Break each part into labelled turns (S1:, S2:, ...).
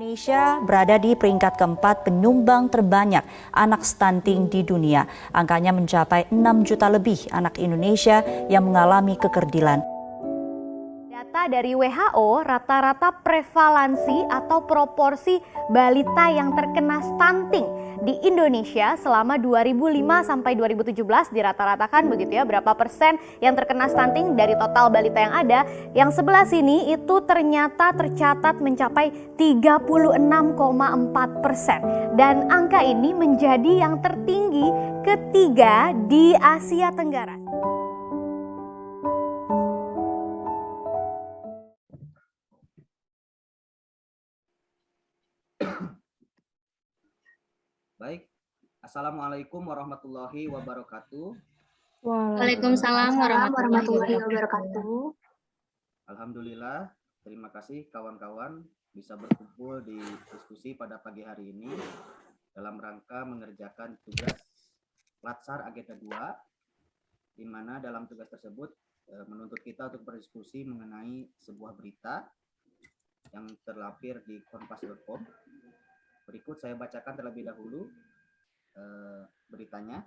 S1: Indonesia berada di peringkat keempat penyumbang terbanyak anak stunting di dunia. Angkanya mencapai 6 juta lebih anak Indonesia yang mengalami kekerdilan.
S2: Data dari WHO, rata-rata prevalensi atau proporsi balita yang terkena stunting di Indonesia selama 2005 sampai 2017 dirata-ratakan begitu ya, berapa persen yang terkena stunting dari total balita yang ada. Yang sebelah sini itu ternyata tercatat mencapai 36,4%. Dan angka ini menjadi yang tertinggi ketiga di Asia Tenggara.
S3: Baik, Assalamualaikum warahmatullahi wabarakatuh.
S4: Waalaikumsalam warahmatullahi wabarakatuh.
S3: Alhamdulillah, terima kasih kawan-kawan bisa berkumpul di diskusi pada pagi hari ini dalam rangka mengerjakan tugas Latsar Agenda 2, di mana dalam tugas tersebut menuntut kita untuk berdiskusi mengenai sebuah berita yang terlampir di kompas.com. Berikut saya bacakan terlebih dahulu beritanya.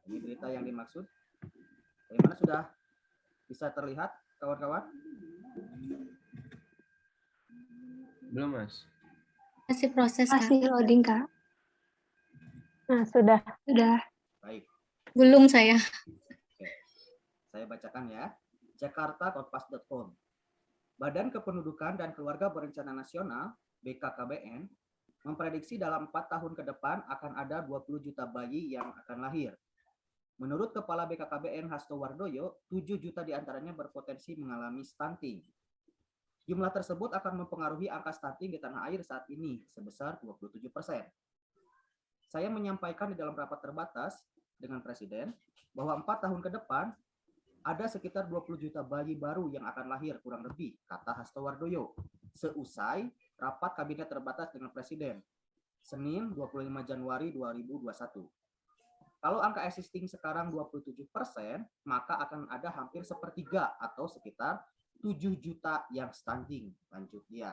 S3: Ini berita yang dimaksud. Bagaimana, sudah bisa terlihat kawan-kawan?
S5: Belum, Mas.
S4: Masih proses, Kak.
S6: Masih loading, Kak.
S4: Nah, sudah.
S3: Baik.
S4: Belum saya.
S3: Oke. Saya bacakan ya. Jakarta, kompas.com. Badan Kependudukan dan Keluarga Berencana Nasional (BKKBN) memprediksi dalam 4 tahun ke depan akan ada 20 juta bayi yang akan lahir. Menurut Kepala BKKBN Hasto Wardoyo, 7 juta diantaranya berpotensi mengalami stunting. Jumlah tersebut akan mempengaruhi angka stunting di tanah air saat ini sebesar 27%. Saya menyampaikan di dalam rapat terbatas dengan Presiden bahwa 4 tahun ke depan ada sekitar 20 juta bayi baru yang akan lahir kurang lebih, kata Hasto Wardoyo, seusai rapat kabinet terbatas dengan Presiden, Senin 25 Januari 2021. Kalau angka existing sekarang 27%, maka akan ada hampir sepertiga atau sekitar 7 juta yang stunting, lanjut dia.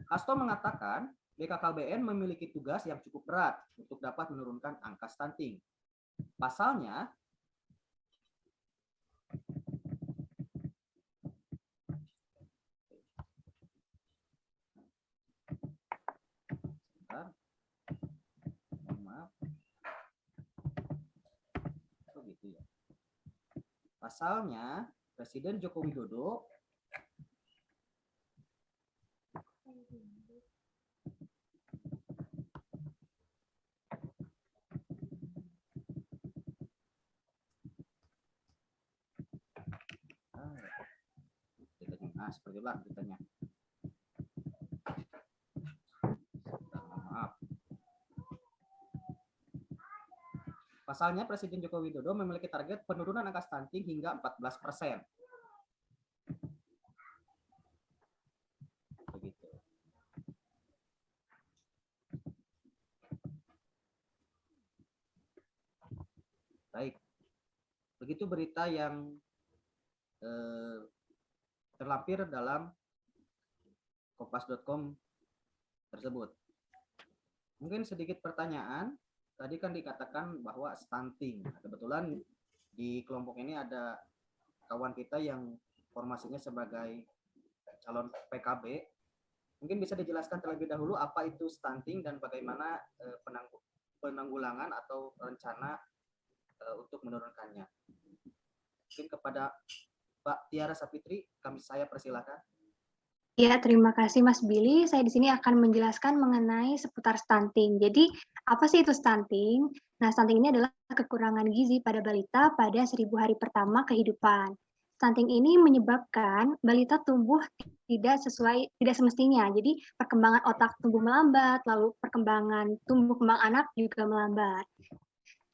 S3: Hasto mengatakan BKKBN memiliki tugas yang cukup berat untuk dapat menurunkan angka stunting. Pasalnya, Presiden Joko Widodo seperti itulah beritanya. Maaf. Pasalnya, Presiden Joko Widodo memiliki target penurunan angka stunting hingga 14%. Begitu. Baik. Begitu berita yang terlampir dalam kompas.com tersebut. Mungkin sedikit pertanyaan. Tadi kan dikatakan bahwa stunting. Kebetulan di kelompok ini ada kawan kita yang formasinya sebagai calon PKB. Mungkin bisa dijelaskan terlebih dahulu apa itu stunting dan bagaimana penanggulangan atau rencana untuk menurunkannya. Mungkin kepada Mbak Tiara Sapitri, saya persilakan.
S6: Ya, terima kasih Mas Billy. Saya di sini akan menjelaskan mengenai seputar stunting. Jadi, apa sih itu stunting? Nah, stunting ini adalah kekurangan gizi pada balita pada 1000 hari pertama kehidupan. Stunting ini menyebabkan balita tumbuh tidak semestinya. Jadi, perkembangan otak tumbuh melambat, lalu perkembangan tumbuh kembang anak juga melambat.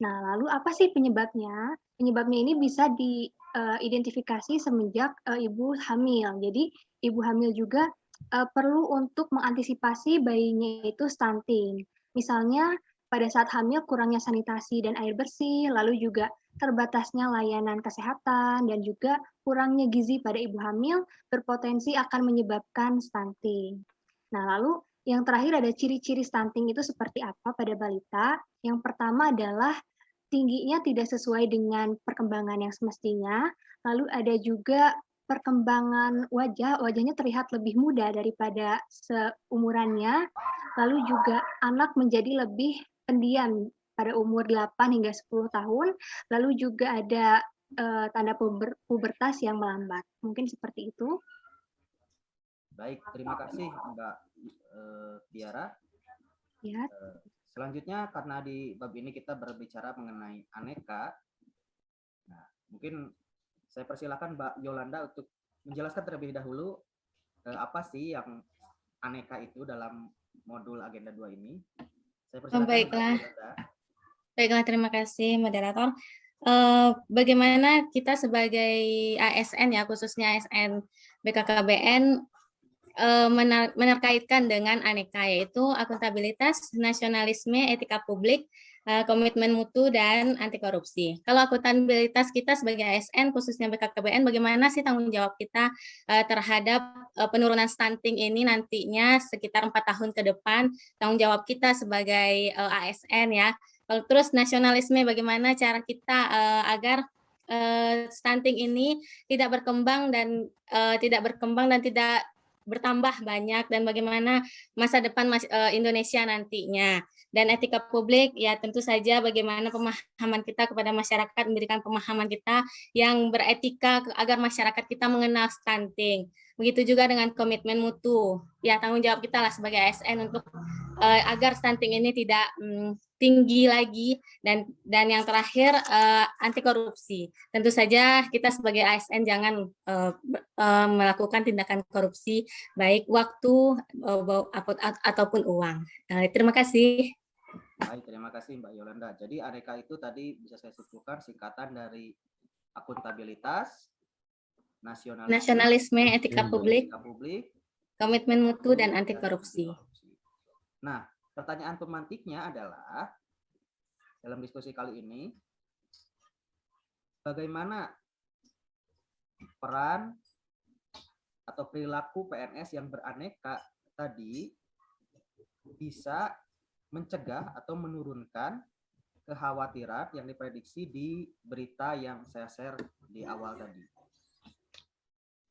S6: Nah, lalu apa sih penyebabnya? Penyebabnya ini bisa diidentifikasi semenjak ibu hamil. Jadi, ibu hamil juga perlu untuk mengantisipasi bayinya itu stunting. Misalnya, pada saat hamil kurangnya sanitasi dan air bersih, lalu juga terbatasnya layanan kesehatan, dan juga kurangnya gizi pada ibu hamil berpotensi akan menyebabkan stunting. Nah, lalu yang terakhir ada ciri-ciri stunting itu seperti apa pada balita. Yang pertama adalah tingginya tidak sesuai dengan perkembangan yang semestinya, lalu ada juga perkembangan wajahnya terlihat lebih muda daripada seumurannya, lalu juga anak menjadi lebih pendiam pada umur 8 hingga 10 tahun, lalu juga ada tanda pubertas yang melambat. Mungkin seperti itu.
S3: Baik, terima kasih Mbak Tiara.
S6: Ya.
S3: Selanjutnya, karena di bab ini kita berbicara mengenai aneka, nah, mungkin saya persilakan Mbak Yolanda untuk menjelaskan terlebih dahulu apa sih yang aneka itu dalam modul agenda 2 ini. Saya persilakan
S4: Baiklah.
S3: Mbak Yolanda.
S4: Baiklah, terima kasih moderator. Bagaimana kita sebagai ASN ya, khususnya ASN BKKBN menerkaitkan dengan aneka, yaitu akuntabilitas, nasionalisme, etika publik, komitmen mutu, dan anti korupsi. Kalau akuntabilitas kita sebagai ASN, khususnya BKKBN, bagaimana sih tanggung jawab kita terhadap penurunan stunting ini nantinya sekitar 4 tahun ke depan, tanggung jawab kita sebagai ASN ya. Kalau terus nasionalisme, bagaimana cara kita agar stunting ini tidak berkembang dan tidak bertambah banyak, dan bagaimana masa depan Indonesia nantinya. Dan etika publik, ya tentu saja bagaimana pemahaman kita kepada masyarakat, memberikan pemahaman kita yang beretika agar masyarakat kita mengenal stunting. Begitu juga dengan komitmen mutu. Ya, tanggung jawab kita lah sebagai ASN untuk agar stunting ini tidak tinggi lagi, dan yang terakhir anti korupsi. Tentu saja kita sebagai ASN jangan melakukan tindakan korupsi baik waktu ataupun uang. Terima kasih.
S3: Baik, terima kasih Mbak Yolanda. Jadi aneka itu tadi bisa saya simpulkan singkatan dari akuntabilitas,
S4: Nasionalisme, etika publik, komitmen mutu, dan anti korupsi.
S3: Nah, pertanyaan pemantiknya adalah, dalam diskusi kali ini, bagaimana peran atau perilaku PNS yang beraneka tadi bisa mencegah atau menurunkan kekhawatiran yang diprediksi di berita yang saya share di awal tadi.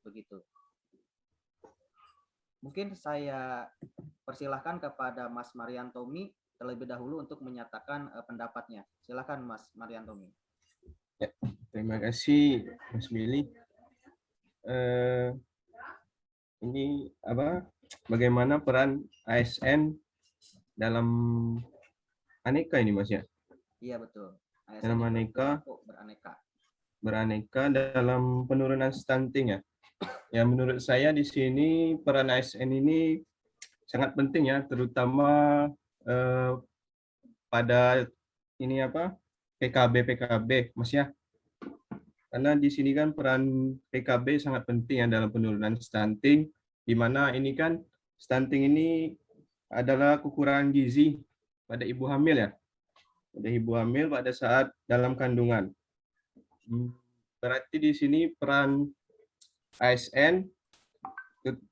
S3: Begitu. Mungkin saya persilahkan kepada Mas Mariantomi terlebih dahulu untuk menyatakan pendapatnya. Silakan Mas Mariantomi.
S5: Ya, terima kasih Mas Billy. Ini bagaimana peran ASN dalam aneka ini, Mas ya?
S3: Iya, betul. ASN
S5: dalam beraneka dalam penurunan stunting ya. Ya, menurut saya di sini peran ASN ini sangat penting ya, terutama pada ini PKB Mas ya. Karena di sini kan peran PKB sangat penting ya dalam penurunan stunting, di mana ini kan stunting ini adalah kekurangan gizi pada ibu hamil ya. Pada ibu hamil pada saat dalam kandungan. Berarti di sini peran ASN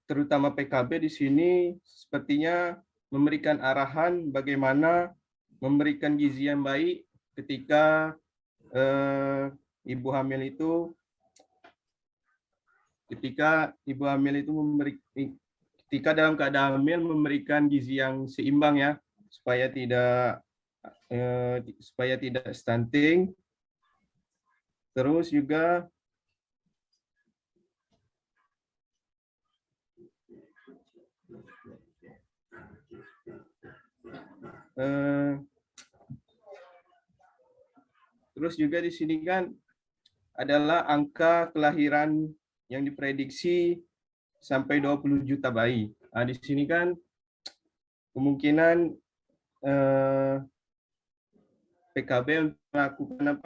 S5: terutama PKB di sini sepertinya memberikan arahan bagaimana memberikan gizi yang baik ketika ibu hamil itu ketika dalam keadaan hamil memberikan gizi yang seimbang ya, supaya tidak stunting. Terus juga di sini kan adalah angka kelahiran yang diprediksi sampai 20 juta bayi. Nah, di sini kan kemungkinan PKB untuk melakukan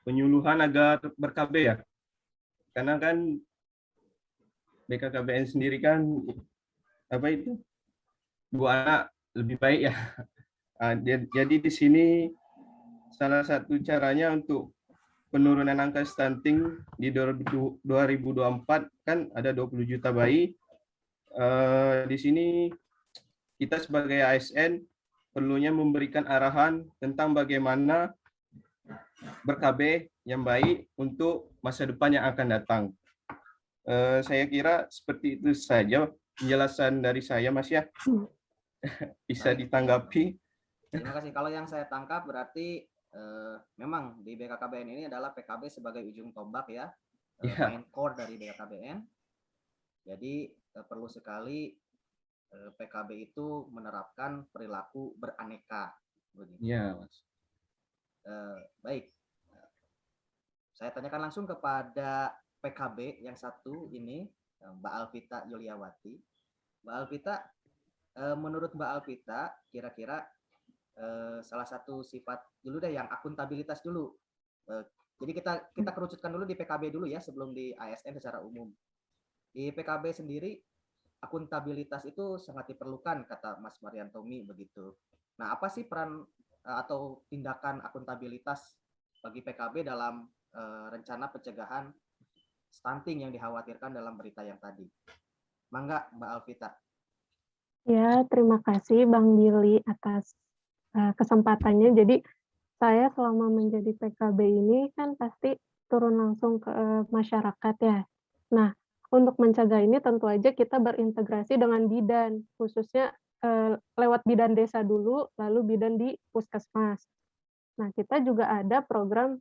S5: penyuluhan agar ber-KB ya. Karena kan BKKBN sendiri kan 2 anak lebih baik ya. Jadi di sini salah satu caranya untuk penurunan angka stunting di 2024 kan ada 20 juta bayi. Di sini kita sebagai ASN perlunya memberikan arahan tentang bagaimana ber-KB yang baik untuk masa depan yang akan datang. Saya kira seperti itu saja penjelasan dari saya, Mas ya. Bisa
S3: Baik.
S5: ditanggapi.
S3: Terima kasih. Kalau yang saya tangkap berarti memang di BKKBN ini adalah PKB sebagai ujung tombak ya,
S5: Ya.
S3: main core dari BKKBN. Jadi perlu sekali PKB itu menerapkan perilaku beraneka. Begitu.
S5: Ya, Mas.
S3: Baik. Saya tanyakan langsung kepada PKB yang satu ini, Mbak Alvita Yuliawati. Mbak Alvita, menurut Mbak Alvita, kira-kira salah satu sifat dulu deh yang akuntabilitas dulu. Jadi kita kerucutkan dulu di PKB dulu ya sebelum di ASN secara umum. Di PKB sendiri akuntabilitas itu sangat diperlukan kata Mas Mariantomi begitu. Nah, apa sih peran atau tindakan akuntabilitas bagi PKB dalam rencana pencegahan stunting yang dikhawatirkan dalam berita yang tadi? Mangga Mbak Alvita.
S7: Ya, terima kasih Bang Billy atas kesempatannya. Jadi saya selama menjadi PKB ini kan pasti turun langsung ke masyarakat ya. Nah, untuk mencegah ini tentu aja kita berintegrasi dengan bidan, khususnya lewat bidan desa dulu, lalu bidan di puskesmas. Nah, kita juga ada program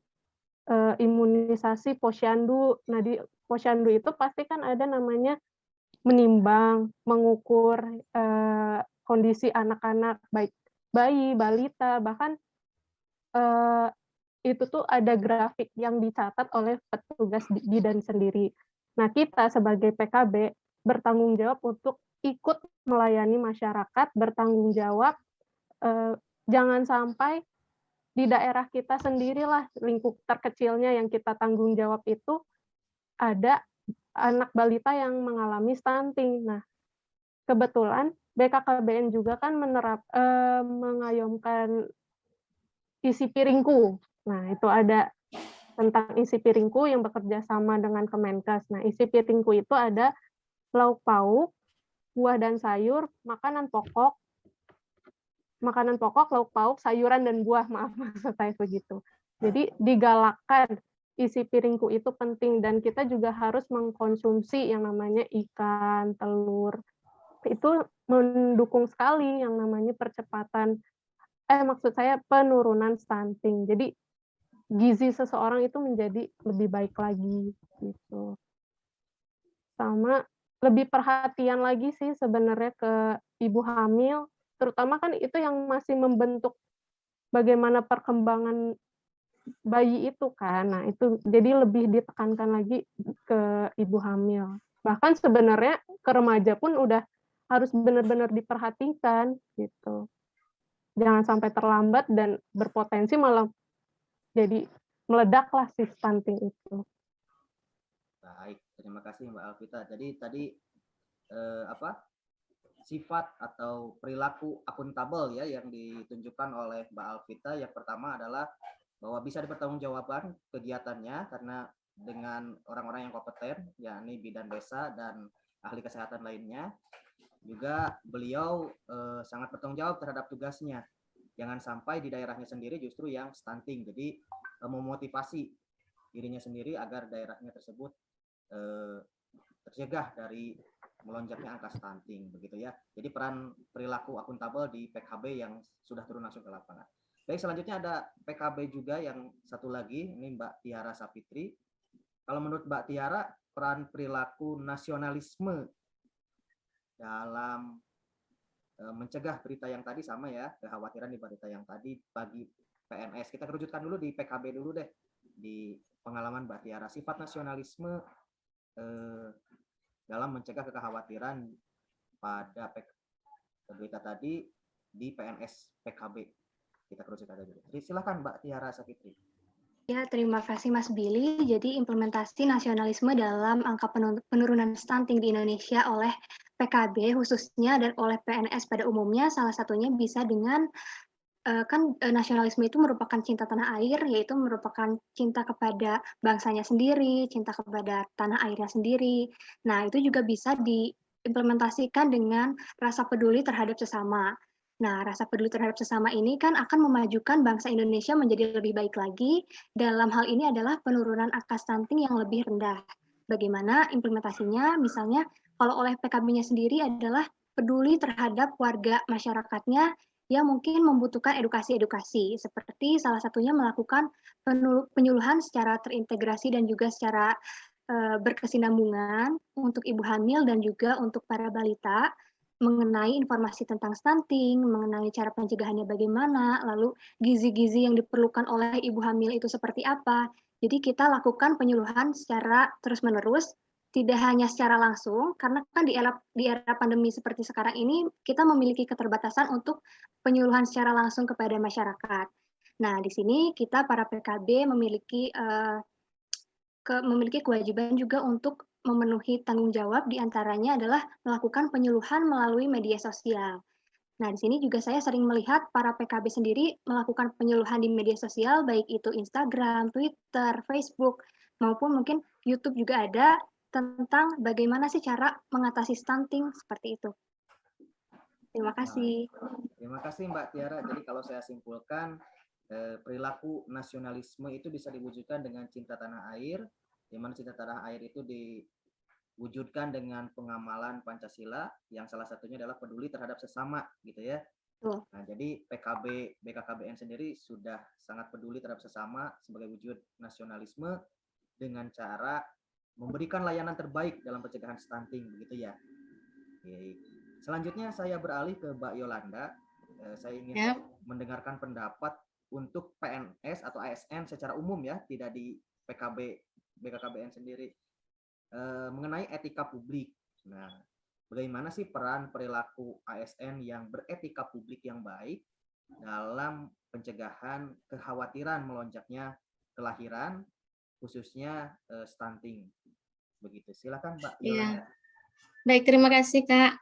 S7: imunisasi posyandu. Nah, di posyandu itu pasti kan ada namanya menimbang, mengukur kondisi anak-anak, baik bayi, balita, bahkan itu tuh ada grafik yang dicatat oleh petugas bidan sendiri. Nah, kita sebagai PKB bertanggung jawab untuk ikut melayani masyarakat, bertanggung jawab, jangan sampai di daerah kita sendirilah, lingkup terkecilnya yang kita tanggung jawab itu, ada anak balita yang mengalami stunting. Nah, kebetulan BKKBN juga kan mengayomkan isi piringku. Nah, itu ada tentang isi piringku yang bekerja sama dengan Kemenkes. Nah, isi piringku itu ada lauk pauk, buah dan sayur, makanan pokok, lauk pauk, sayuran dan buah, maaf maksud saya begitu. Jadi digalakkan isi piringku itu penting dan kita juga harus mengkonsumsi yang namanya ikan, telur. Itu mendukung sekali yang namanya penurunan stunting. Jadi gizi seseorang itu menjadi lebih baik lagi gitu. Sama lebih perhatian lagi sih sebenarnya ke ibu hamil, terutama kan itu yang masih membentuk bagaimana perkembangan bayi itu kan. Nah, itu jadi lebih ditekankan lagi ke ibu hamil. Bahkan sebenarnya ke remaja pun udah harus benar-benar diperhatikan gitu. Jangan sampai terlambat dan berpotensi malah jadi meledaklah si stunting itu.
S3: Baik, terima kasih Mbak Alvita. Jadi tadi sifat atau perilaku akuntabel ya yang ditunjukkan oleh Mbak Alvita. Yang pertama adalah bahwa bisa dipertanggungjawabkan kegiatannya karena dengan orang-orang yang kompeten, yakni bidan desa dan ahli kesehatan lainnya. Juga beliau sangat bertanggung jawab terhadap tugasnya. Jangan sampai di daerahnya sendiri justru yang stunting. Jadi memotivasi dirinya sendiri agar daerahnya tersebut tercegah dari melonjaknya angka stunting begitu ya. Jadi peran perilaku akuntabel di PKB yang sudah turun langsung ke lapangan. Baik, selanjutnya ada PKB juga yang satu lagi, ini Mbak Tiara Sapitri. Kalau menurut Mbak Tiara, peran perilaku nasionalisme dalam mencegah berita yang tadi sama ya, kekhawatiran di berita yang tadi bagi PNS. Kita kerucutkan dulu di PKB dulu deh, di pengalaman Mbak Tiara. Sifat nasionalisme dalam mencegah kekhawatiran pada berita tadi di PNS PKB. Kita kerucutkan dulu. Silakan Mbak Tiara Sapitri.
S6: Ya, terima kasih Mas Billy. Jadi implementasi nasionalisme dalam angka penurunan stunting di Indonesia oleh PKB khususnya dan oleh PNS pada umumnya salah satunya bisa dengan nasionalisme itu merupakan cinta tanah air, yaitu merupakan cinta kepada bangsanya sendiri, cinta kepada tanah airnya sendiri. Nah, itu juga bisa diimplementasikan dengan rasa peduli terhadap sesama. Nah, rasa peduli terhadap sesama ini kan akan memajukan bangsa Indonesia menjadi lebih baik lagi. Dalam hal ini adalah penurunan angka stunting yang lebih rendah. Bagaimana implementasinya? Misalnya, kalau oleh PKB-nya sendiri adalah peduli terhadap warga masyarakatnya yang mungkin membutuhkan edukasi-edukasi, seperti salah satunya melakukan penyuluhan secara terintegrasi dan juga secara berkesinambungan untuk ibu hamil dan juga untuk para balita mengenai informasi tentang stunting, mengenai cara pencegahannya bagaimana, lalu gizi-gizi yang diperlukan oleh ibu hamil itu seperti apa. Jadi kita lakukan penyuluhan secara terus-menerus, tidak hanya secara langsung, karena kan di era pandemi seperti sekarang ini, kita memiliki keterbatasan untuk penyuluhan secara langsung kepada masyarakat. Nah, di sini kita para PKB memiliki kewajiban juga untuk memenuhi tanggung jawab, diantaranya adalah melakukan penyuluhan melalui media sosial. Nah, di sini juga saya sering melihat para PKB sendiri melakukan penyuluhan di media sosial, baik itu Instagram, Twitter, Facebook, maupun mungkin YouTube juga ada, tentang bagaimana sih cara mengatasi stunting seperti itu. Terima kasih.
S3: Terima kasih Mbak Tiara. Jadi kalau saya simpulkan, perilaku nasionalisme itu bisa diwujudkan dengan cinta tanah air, di mana cinta tanah air itu diwujudkan dengan pengamalan Pancasila, yang salah satunya adalah peduli terhadap sesama, gitu ya. Nah, jadi PKB BKKBN sendiri sudah sangat peduli terhadap sesama sebagai wujud nasionalisme dengan cara memberikan layanan terbaik dalam pencegahan stunting, begitu ya. Oke. Selanjutnya saya beralih ke Mbak Yolanda. Saya ingin mendengarkan pendapat untuk PNS atau ASN secara umum ya, tidak di PKB BKKBN sendiri, mengenai etika publik. Nah, bagaimana sih peran perilaku ASN yang beretika publik yang baik dalam pencegahan kekhawatiran melonjaknya kelahiran, khususnya stunting? Begitu. Silakan Mbak Yolanda.
S4: Baik, terima kasih Kak.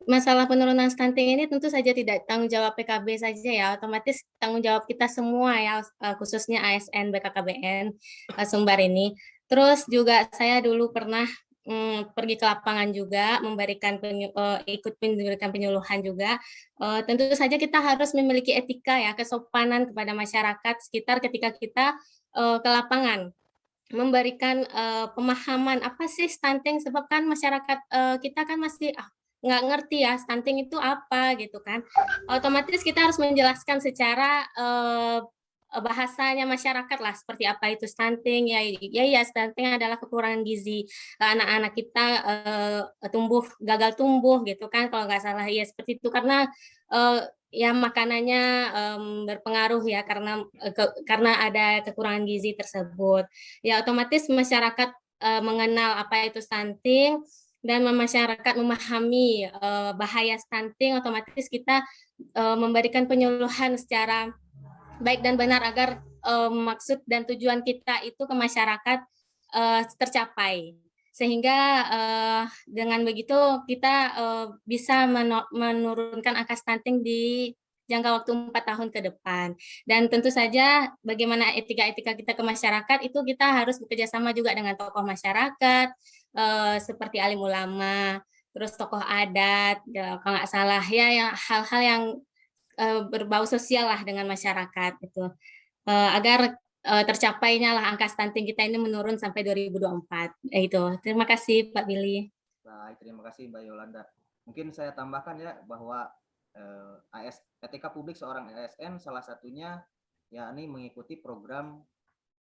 S4: Masalah penurunan stunting ini tentu saja tidak tanggung jawab PKB saja ya, otomatis tanggung jawab kita semua ya, khususnya ASN BKKBN Sumbar ini. Terus juga saya dulu pernah pergi ke lapangan juga, ikut memberikan penyuluhan juga. Tentu saja kita harus memiliki etika ya, kesopanan kepada masyarakat sekitar ketika kita ke lapangan, memberikan pemahaman apa sih stunting, sebab kan masyarakat kita kan masih nggak ngerti ya stunting itu apa gitu kan. Otomatis kita harus menjelaskan secara bahasanya masyarakat lah, seperti apa itu stunting. Ya stunting adalah kekurangan gizi anak-anak kita, gagal tumbuh gitu kan kalau nggak salah ya, seperti itu, karena ya makanannya berpengaruh ya, karena ada kekurangan gizi tersebut. Ya otomatis masyarakat mengenal apa itu stunting dan masyarakat memahami bahaya stunting, otomatis kita memberikan penyuluhan secara baik dan benar agar maksud dan tujuan kita itu ke masyarakat tercapai. Sehingga dengan begitu kita bisa menurunkan angka stunting di jangka waktu 4 tahun ke depan. Dan tentu saja bagaimana etika-etika kita ke masyarakat itu kita harus bekerja sama juga dengan tokoh masyarakat, seperti alim ulama, terus tokoh adat, kalau nggak salah ya, yang hal-hal yang berbau sosial lah dengan masyarakat itu, agar tercapainya lah angka stunting kita ini menurun sampai 2024. Itu. Terima kasih Pak Billy.
S3: Baik, terima kasih Mbak Yolanda. Mungkin saya tambahkan ya bahwa etika publik seorang ASN salah satunya yakni mengikuti program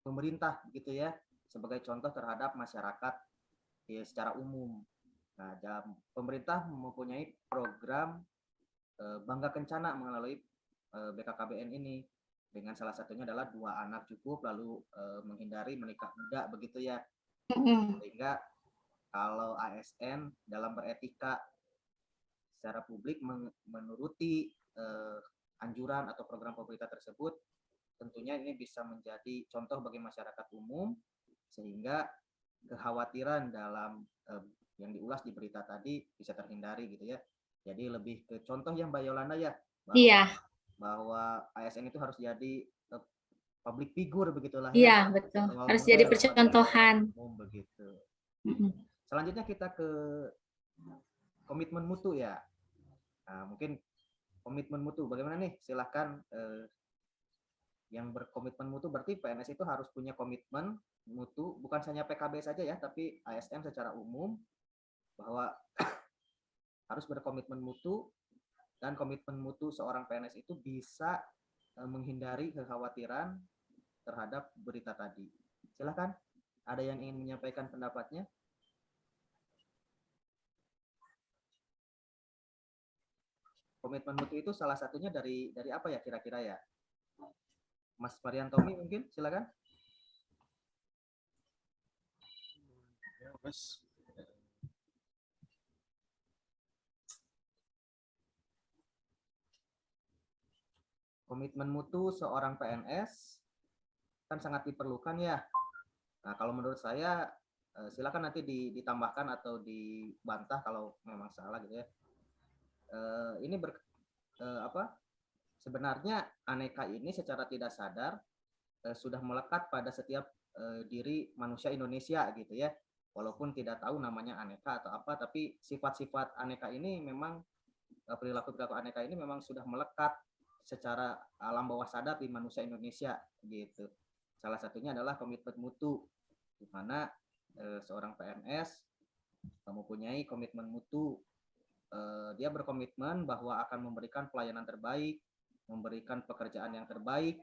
S3: pemerintah gitu ya, sebagai contoh terhadap masyarakat ya, secara umum. Nah, pemerintah mempunyai program Bangga Kencana melalui BKKBN ini, dengan salah satunya adalah 2 anak cukup, lalu menghindari menikah muda begitu ya. Sehingga kalau ASN dalam beretika secara publik menuruti anjuran atau program pemerintah tersebut, tentunya ini bisa menjadi contoh bagi masyarakat umum sehingga kekhawatiran dalam yang diulas di berita tadi bisa terhindari gitu ya. Jadi lebih ke contoh yang Mbak Yolanda ya,
S4: Iya,
S3: bahwa ASN itu harus jadi public figure begitulah
S4: iya
S3: ya.
S4: betul.
S3: Role
S4: Harus jadi
S3: model bagi
S4: percontohan.
S3: masyarakat umum begitu.
S4: Mm-mm.
S3: Selanjutnya kita ke komitmen mutu ya. Nah, mungkin komitmen mutu bagaimana nih? Silahkan yang berkomitmen mutu berarti PNS itu harus punya komitmen mutu, bukan hanya PKB saja ya, tapi ASN secara umum bahwa harus berkomitmen mutu, dan komitmen mutu seorang PNS itu bisa menghindari kekhawatiran terhadap berita tadi. Silahkan, ada yang ingin menyampaikan pendapatnya? Komitmen mutu itu salah satunya dari apa ya kira-kira ya? Mas Mariantomi mungkin, silakan.
S5: Ya, Mas.
S3: Komitmen mutu seorang PNS kan sangat diperlukan ya. Nah, kalau menurut saya silakan nanti ditambahkan atau dibantah kalau memang salah gitu ya. Ini sebenarnya aneka ini secara tidak sadar sudah melekat pada setiap diri manusia Indonesia gitu ya. Walaupun tidak tahu namanya aneka atau apa, tapi sifat-sifat aneka ini memang perilaku-perilaku aneka ini memang sudah melekat secara alam bawah sadar di manusia Indonesia gitu. Salah satunya adalah komitmen mutu, di mana seorang PNS mempunyai komitmen mutu. Dia berkomitmen bahwa akan memberikan pelayanan terbaik, memberikan pekerjaan yang terbaik.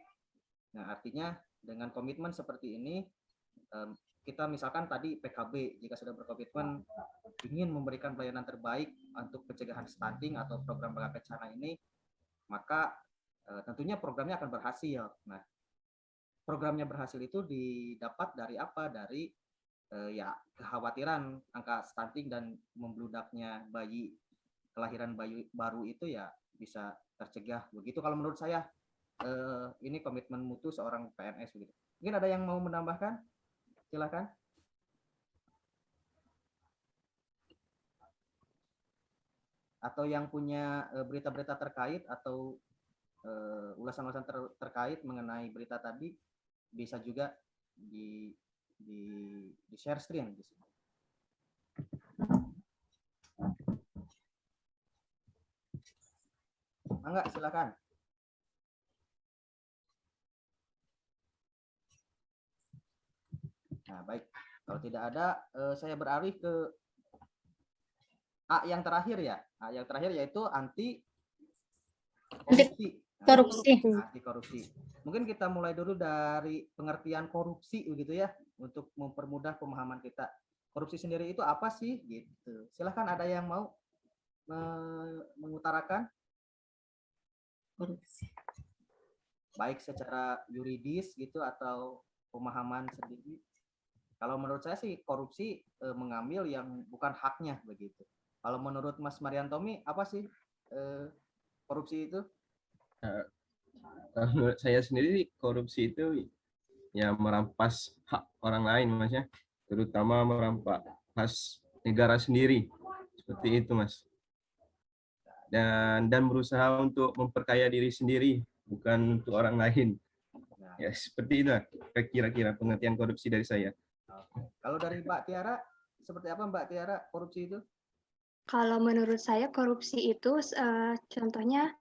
S3: Nah, artinya dengan komitmen seperti ini, kita misalkan tadi PKB, jika sudah berkomitmen ingin memberikan pelayanan terbaik untuk pencegahan stunting atau program Bala Kencana ini, maka tentunya programnya akan berhasil. Nah, programnya berhasil itu didapat dari apa? Dari ya kekhawatiran angka stunting dan membludaknya bayi, kelahiran bayi baru itu ya bisa tercegah begitu kalau menurut saya. Ini komitmen mutu seorang PNS begitu. Mungkin ada yang mau menambahkan? Silakan. Atau yang punya berita-berita terkait atau ulasan-ulasan terkait mengenai berita tadi bisa juga di share screen di sini. Enggak, silakan. Nah, baik. Kalau tidak ada, saya beralih ke A yang terakhir ya. A yang terakhir yaitu anti korupsi.
S4: Korupsi.
S3: Anti korupsi. Mungkin kita mulai dulu dari pengertian korupsi begitu ya, untuk mempermudah pemahaman kita. Korupsi sendiri itu apa sih gitu. Silahkan ada yang mau mengutarakan?
S4: Korupsi.
S3: Baik secara yuridis gitu atau pemahaman sendiri. Kalau menurut saya sih korupsi mengambil yang bukan haknya begitu. Kalau menurut Mas Mariantomi apa sih korupsi itu?
S5: Kalau menurut saya sendiri korupsi itu ya merampas hak orang lain, Mas ya, terutama merampas negara sendiri, seperti itu, Mas. Dan berusaha untuk memperkaya diri sendiri, bukan untuk orang lain. Ya seperti itu kira-kira pengertian korupsi dari saya.
S3: Kalau dari Mbak Tiara, seperti apa Mbak Tiara korupsi itu?
S6: Kalau menurut saya korupsi itu contohnya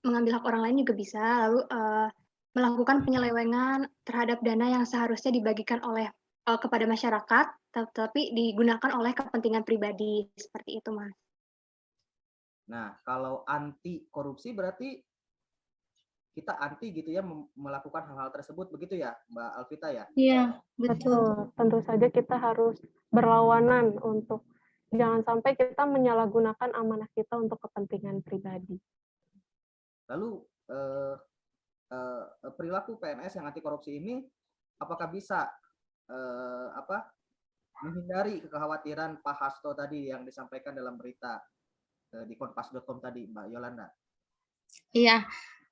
S6: mengambil hak orang lain juga bisa, lalu melakukan penyelewengan terhadap dana yang seharusnya dibagikan oleh kepada masyarakat, tetapi digunakan oleh kepentingan pribadi, seperti itu, Mas.
S3: Nah, kalau anti korupsi berarti kita anti gitu ya melakukan hal-hal tersebut begitu ya, Mbak Alvita ya?
S4: Iya, betul.
S7: Betul. Tentu saja kita harus berlawanan untuk jangan sampai kita menyalahgunakan amanah kita untuk kepentingan pribadi.
S3: Lalu perilaku PNS yang anti korupsi ini apakah bisa menghindari kekhawatiran Pak Hasto tadi yang disampaikan dalam berita di kompas.com tadi, Mbak Yolanda?
S4: Iya,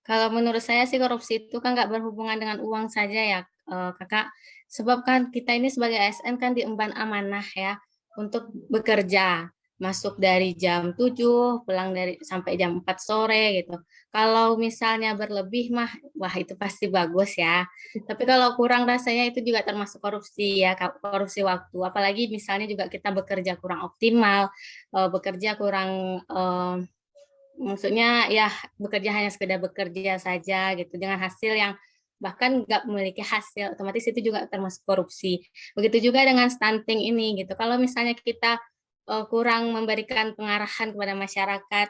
S4: Kalau menurut saya sih korupsi itu kan nggak berhubungan dengan uang saja ya, Kakak. Sebab kan kita ini sebagai ASN kan diemban amanah ya untuk bekerja. Masuk dari jam 7, pulang sampai jam 4 sore gitu. Kalau misalnya berlebih mah, wah itu pasti bagus ya. Tapi kalau kurang rasanya itu juga termasuk korupsi ya, korupsi waktu. Apalagi misalnya juga kita bekerja kurang optimal, bekerja kurang maksudnya ya bekerja hanya sekedar bekerja saja gitu dengan hasil yang bahkan nggak memiliki hasil, otomatis itu juga termasuk korupsi. Begitu juga dengan stunting ini gitu. Kalau misalnya kita kurang memberikan pengarahan kepada masyarakat,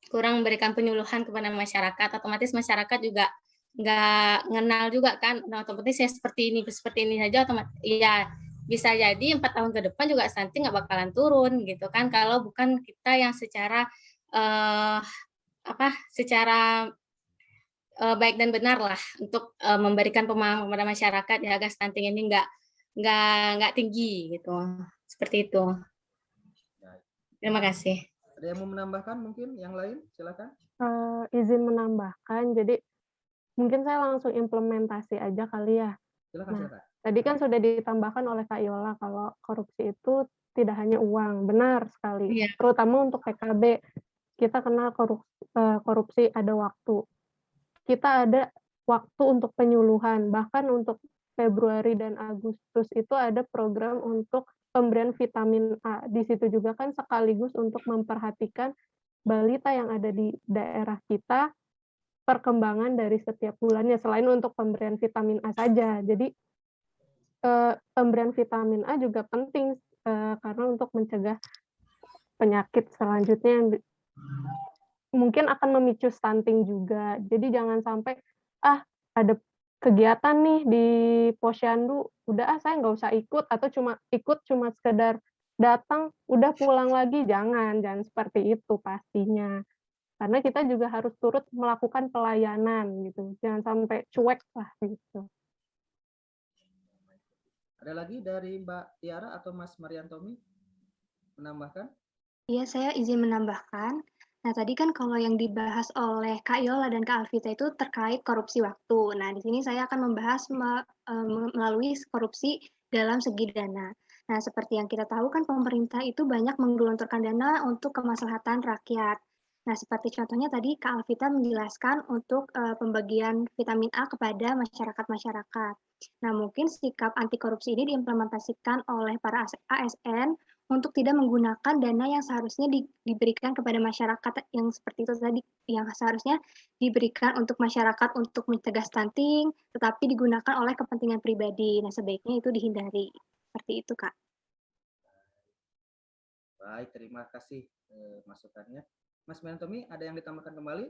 S4: kurang memberikan penyuluhan kepada masyarakat, otomatis masyarakat juga nggak kenal juga kan, nah, otomatis ya seperti ini saja, otomatis ya bisa jadi 4 tahun ke depan juga stunting nggak bakalan turun gitu kan, kalau bukan kita yang secara eh, secara baik dan benar lah untuk memberikan pemahaman kepada masyarakat ya agar stunting ini nggak tinggi gitu, seperti itu.
S3: Baik.
S4: Terima kasih.
S3: Ada yang mau menambahkan mungkin yang lain? Silakan.
S7: Izin menambahkan, jadi mungkin saya langsung implementasi aja kali ya.
S3: Silakan,
S7: Nah,
S3: silakan.
S7: tadi kan sudah ditambahkan oleh Kak Yola kalau korupsi itu tidak hanya uang, benar sekali.
S4: Iya.
S7: Terutama untuk PKB, kita kenal korupsi ada waktu. Kita ada waktu untuk penyuluhan, bahkan untuk Februari dan Agustus itu ada program untuk pemberian vitamin A. Di situ juga kan sekaligus untuk memperhatikan balita yang ada di daerah kita, perkembangan dari setiap bulannya, selain untuk pemberian vitamin A saja. Jadi, pemberian vitamin A juga penting, karena untuk mencegah penyakit selanjutnya yang mungkin akan memicu stunting juga. Jadi jangan sampai, ada kegiatan nih di posyandu, udah saya nggak usah ikut, atau cuma sekedar datang, udah pulang lagi, jangan seperti itu pastinya. Karena kita juga harus turut melakukan pelayanan gitu, jangan sampai cuek lah gitu.
S3: Ada lagi dari Mbak Tiara atau Mas Mariantomi menambahkan?
S6: Iya, saya izin menambahkan. Nah, tadi kan kalau yang dibahas oleh Kak Yola dan Kak Alvita itu terkait korupsi waktu. Nah, di sini saya akan membahas melalui korupsi dalam segi dana. Nah, seperti yang kita tahu kan pemerintah itu banyak menggelontorkan dana untuk kemaslahatan rakyat. Nah, seperti contohnya tadi Kak Alvita menjelaskan untuk pembagian vitamin A kepada masyarakat-masyarakat. Nah, mungkin sikap anti korupsi ini diimplementasikan oleh para ASN untuk tidak menggunakan dana yang seharusnya diberikan kepada masyarakat yang seperti itu tadi, yang seharusnya diberikan untuk masyarakat untuk mencegah stunting, tetapi digunakan oleh kepentingan pribadi. Nah, sebaiknya itu dihindari. Seperti itu, Kak.
S3: Baik, terima kasih masukannya. Mas Mariantomi, ada yang ditambahkan kembali?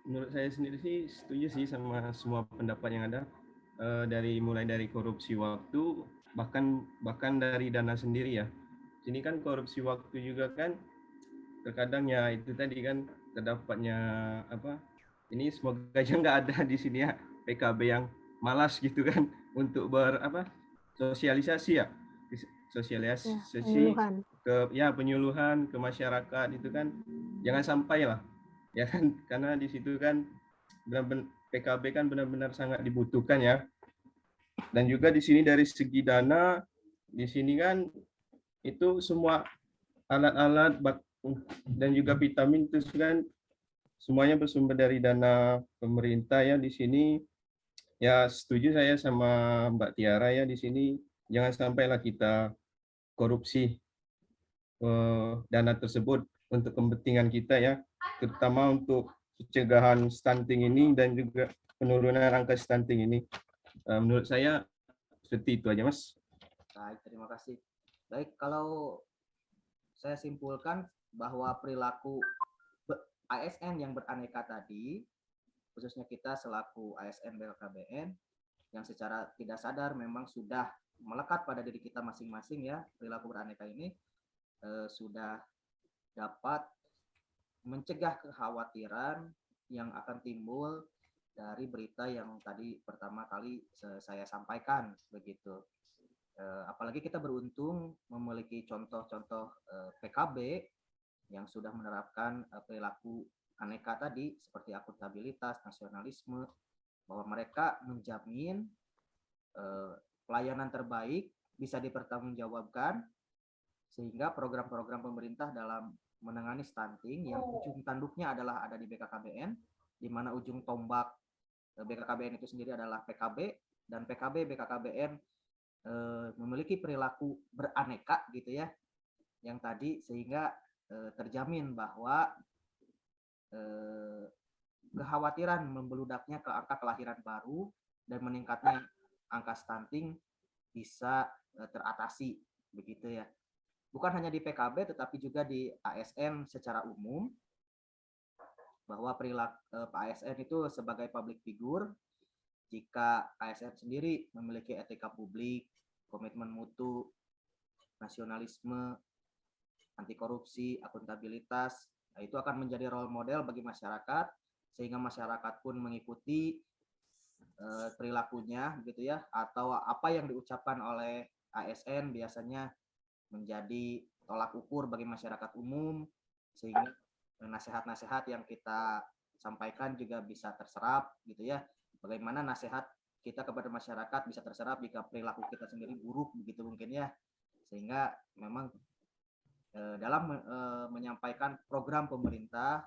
S5: Menurut saya sendiri sih setuju sih sama semua pendapat yang ada, mulai dari korupsi waktu, bahkan dari dana sendiri ya. Sini kan korupsi waktu juga kan terkadang ya itu tadi kan terdapatnya ini semoga aja nggak ada di sini ya PKB yang malas gitu kan untuk sosialisasi ya, sosialisasi penyuluhan ke masyarakat itu kan jangan sampai lah ya kan, karena di situ kan benar-benar PKB kan benar-benar sangat dibutuhkan ya. Dan juga di sini dari segi dana, di sini kan itu semua alat-alat dan juga vitamin itu kan semuanya bersumber dari dana pemerintah ya. Di sini ya setuju saya sama Mbak Tiara ya, di sini jangan sampailah kita korupsi dana tersebut untuk kepentingan kita ya, terutama untuk pencegahan stunting ini dan juga penurunan angka stunting ini. Menurut saya seperti itu aja, Mas.
S3: Baik, terima kasih. Baik, kalau saya simpulkan bahwa perilaku ASN yang beraneka tadi, khususnya kita selaku ASN BKKBN, yang secara tidak sadar memang sudah melekat pada diri kita masing-masing ya, perilaku beraneka ini sudah dapat mencegah kekhawatiran yang akan timbul dari berita yang tadi pertama kali saya sampaikan begitu. Apalagi kita beruntung memiliki contoh-contoh PKB yang sudah menerapkan perilaku aneka tadi seperti akuntabilitas, nasionalisme, bahwa mereka menjamin pelayanan terbaik bisa dipertanggungjawabkan sehingga program-program pemerintah dalam menangani stunting yang ujung tanduknya adalah ada di BKKBN, di mana ujung tombak BKKBN itu sendiri adalah PKB, dan PKB BKKBN memiliki perilaku beraneka gitu ya, yang tadi sehingga terjamin bahwa kekhawatiran membeludaknya ke angka kelahiran baru dan meningkatnya angka stunting bisa teratasi begitu ya. Bukan hanya di PKB tetapi juga di ASN secara umum, bahwa perilaku ASN itu sebagai public figure, jika ASN sendiri memiliki etika publik, komitmen mutu, nasionalisme, anti korupsi, akuntabilitas, nah itu akan menjadi role model bagi masyarakat sehingga masyarakat pun mengikuti perilakunya gitu ya, atau apa yang diucapkan oleh ASN biasanya menjadi tolak ukur bagi masyarakat umum, sehingga nasihat-nasihat yang kita sampaikan juga bisa terserap gitu ya. Bagaimana nasihat kita kepada masyarakat bisa terserap jika perilaku kita sendiri buruk begitu mungkin ya. Sehingga memang dalam menyampaikan program pemerintah,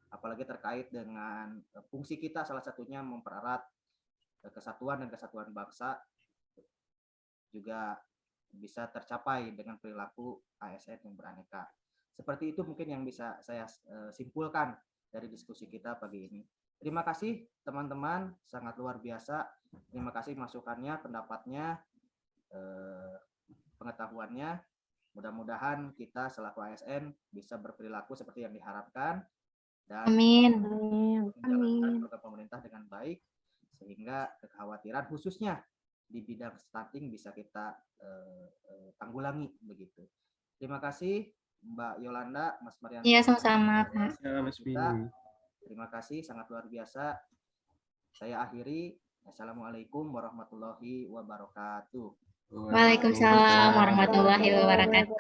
S3: apalagi terkait dengan fungsi kita salah satunya mempererat kesatuan dan kesatuan bangsa, juga bisa tercapai dengan perilaku ASN yang beraneka. Seperti itu mungkin yang bisa saya simpulkan dari diskusi kita pagi ini. Terima kasih teman-teman, sangat luar biasa. Terima kasih masukannya, pendapatnya, pengetahuannya. Mudah-mudahan kita selaku ASN bisa berperilaku seperti yang diharapkan dan menjalankan program pemerintah dengan baik, sehingga kekhawatiran khususnya di bidang stunting bisa kita tanggulangi begitu. Terima kasih Mbak Yolanda, Mas Marianto.
S4: Iya, sama-sama, Pak.
S5: Ya, Mas Billy.
S3: Terima kasih, sangat luar biasa. Saya akhiri. Assalamualaikum warahmatullahi wabarakatuh.
S4: Waalaikumsalam warahmatullahi wabarakatuh.